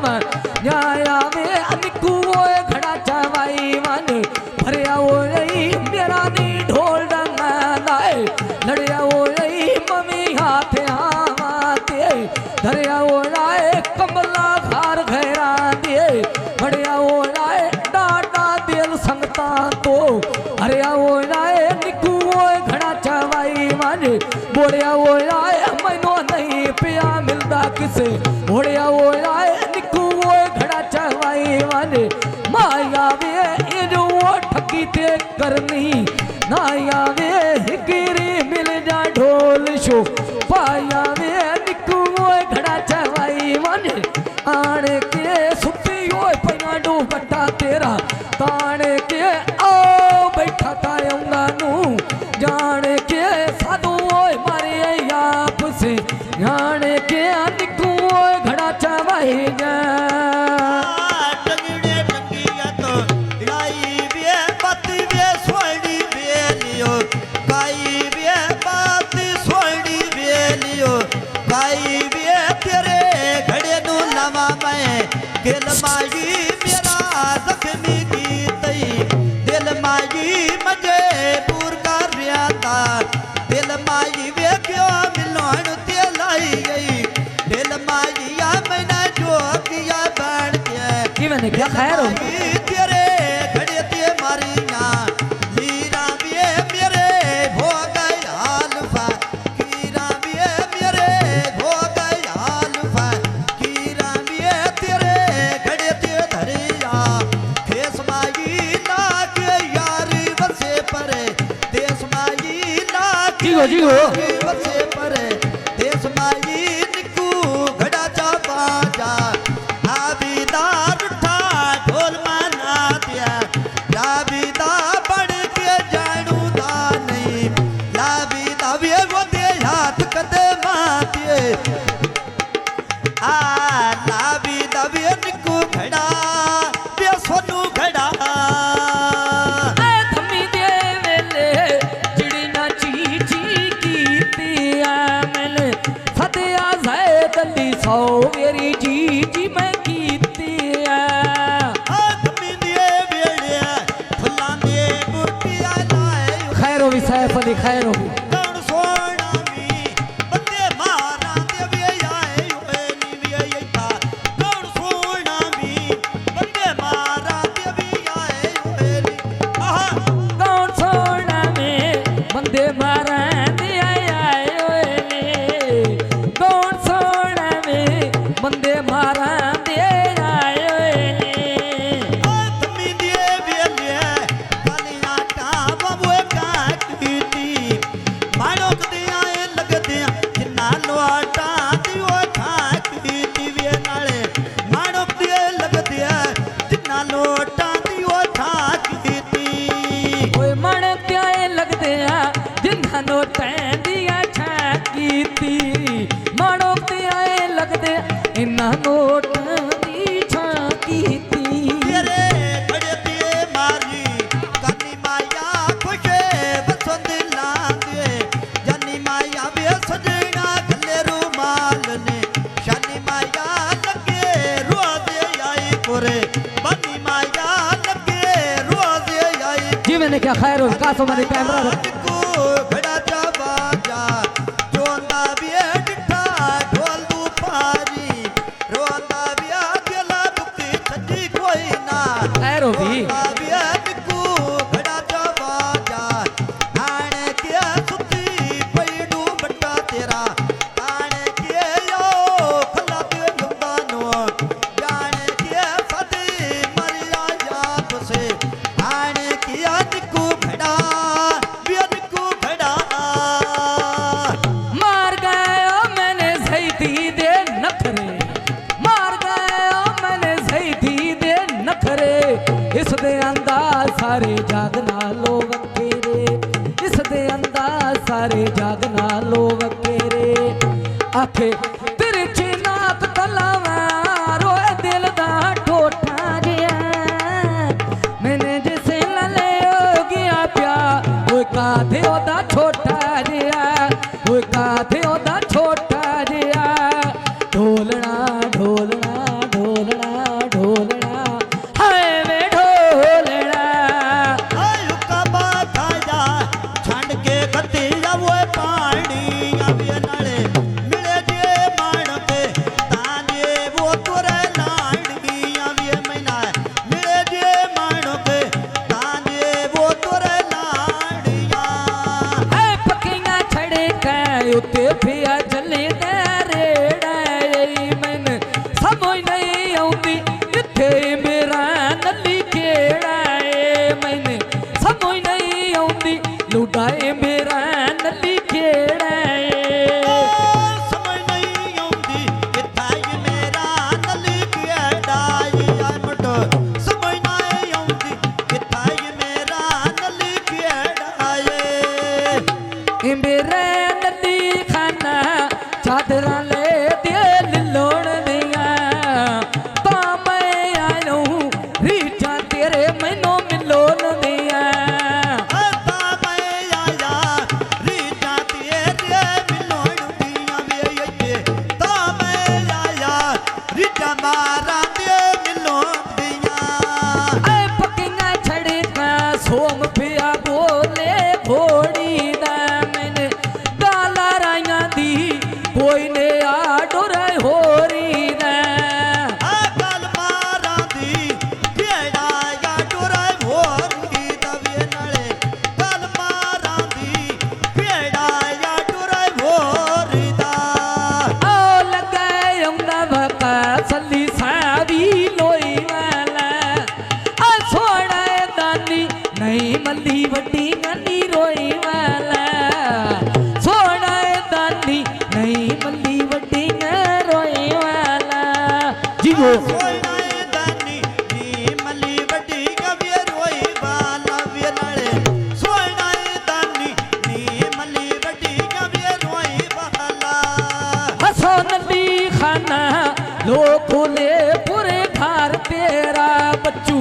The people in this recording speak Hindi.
में न्याया में निकू वो घड़ा चवाई मन भरिया वो मेरा नी ढोल डंगाए लड़िया वो मम्मी हाथ आवाते धरिया वो कमला घर घेरा दिए बढ़िया वो डाटा दिल संगता तो हरिया वो निकू वो घड़ा चवाई मन बोलिया वो मैनो नहीं पिया मिलता किसे बोलिया वो निकू वो घड़ा चवाई मन माया वे जो वो ठगी ते करनी नाया वे हिगिरी मिल जा ढोल शो पाया वे निकू वो घड़ा चवाई मन आण के सुती हो पयाडू बट्टा तेरा ताण के आओ बैठा ताऊंगा नू जान के साधु मारे आप से जान के निकू घड़ा चवाई जा दिल माई मेरा जख्मी गीतई दिल माई मजे पूर कर रिया था दिल माई वे क्यों मिलन ते लाई गई दिल माई या मैंने जो किया बैठ के मैंने क्या खैर हो तेरे घड़े ते मारिया लीरा वे मेरे हो गए हालफा कीरा वे मेरे हो गए हालफा कीरा वे तेरे घड़े ते धरिया देश माई ना के यारी बसे परे देश माई ना के यारी बसे परे देश माई निकू घड़ा चा बाजा आबीदार उठा ढोल मना दिया लाबीदा बढ़ के जानू दा नहीं लाबीदा वे वो दे हाथ कदे माते आ लाबीदा वे निकू घड़ा वे सोनू घड़ा थमी दे वेले जिड़ी ना ची ची कीती आमल सदया ज़ैद अली सौ मेरी जी जी मैं कीती थमी दे वेले फुल्लां दे बूटियां लाए खैर हो भी सैफ अली खैर हो कण सोना मी बंदे मारा दे वे आए होए नी वे था कण सोना मी बंदे मारा दे वे आए होए नी आहा कौन सोना में बंदे मारा दे आए ओए ने कौन सोना में बंदे मारा दे आए ओए ने थमी दे वेले गलियां टावा वो का कीती मानो कदे आए लगदे जिन्ना लोटा दी वो खा कीती वे नाले मानो कदे लगदे जिन्ना लोटा दी वो खा कीती ओए मन त्याए लगदे जिन्हां नोटां दिया छा कीती मानो त्याए लगदे इन्हां नोटां दी छा कीती तेरे घड़े ते मारी कनी माया खुशे बसंद लांदे जनी माया वे सजना गले रुमाल ने शनी माया लगे रोजे आई पुरे बनी माया लगे रोजे आई जी मैंने क्या खैर हो कासो मैंने कैमरा रख को घड़ा चा बाजा जोंदा वे डिठा ढोल दू पारी रोंदा वे दिला दुखी सजी कोई ना खैर हो भी वे निकू घड़ा चा बाजा आने के सुती पैडू बट्टा तेरा आने के यो खला ते जुंदा नो जाने के सदी मरिया याद से आने के निकू घड़ा वे निकू घड़ा मार गया मैंने सही दे नखरे मार गया मैंने सही दे नखरे इस दे अंदाज सारे जागना लोग तेरे इस दे अंदाज सारे जागना लोग तेरे आखे तेरे चिनात तलावा रोए दिल दा ठोठा जिया मैंने जिसे लले हो गया प्या वो काथे ओदा छोटा जिया वो काथे ओदा छोटा जिया ढोलना ढोलना ढोलना नहीं आउंदी इत्थे मेरा नली केड़ा ए मैंने समझ नहीं आउंदी लुटाए मेरा नली केड़ा ए ਸਮਝ ਨਹੀਂ ਆਉਂਦੀ ਕਿੱਥਾ ਈ ਮੇਰਾ ਨਲੀ ਕਿਹੜਾ ਈ ਆ ਮੁੰਡ ਸਮਝ ਨਹੀਂ ਆਉਂਦੀ ਕਿੱਥਾ ਈ ਮੇਰਾ ਨਲੀ ਕਿਹੜਾ ਏ मेरे नली खाना चादरा ले दे लोड़ दिया ता मैं आया हूँ रीचा तेरे मैनों मिलोन दिया ਤਾਂ ਮੈਂ ਆਇਆ ਰੀਤਾਂ ਤੇਰੇ ਮਿਲਣ ਦੀਆਂ ਵੇ ਇੱਥੇ ਤਾਂ ਮੈਂ ਆਇਆ ਰੀਤਾਂ ਮਾਰਾਂ ਦੇ ਮਿਲਣ ਦੀਆਂ ऐ पकिंगा छड़का सोम पिया बोले घोड़ी दा मैंने गाला राइया दी कोई ने आ डोरे होरी दा ਆ ਗੱਲ ਮਾਰਾਂ ਦੀ ਕਿਹੜਾ ਆ ਡੋਰਾ ਹੋਰ ਦੀ ਦਵੇ ਨਾਲੇ ਗੱਲ ਮਾਰਾਂ ਦੀ ਕਿਹੜਾ ਆ ਡੋਰਾ ਹੋਰ ਦਾ ओ लगा यमुना बका सली सावी लोई वाला आ सोना दानी नहीं मल्ली वड्डी गनी रोई वाला सोना दानी नहीं मल्ली वड्डी रोई वाला जी वो ਸੋਹਣਾ ਏ ਦਾਨੀ ਨੀ ਮੱਲੀ ਵੱਡੀ ਕਵੀ ਰੋਈ ਵਾਲਾ ਵੇ ਨਾਲੇ ਸੋਹਣਾ ਏ ਦਾਨੀ ਨੀ ਮੱਲੀ ਵੱਡੀ ਕਵੀ ਰੋਈ ਵਾਲਾ हसो नदी खाना लो खोले पूरे घर तेरा बच्चू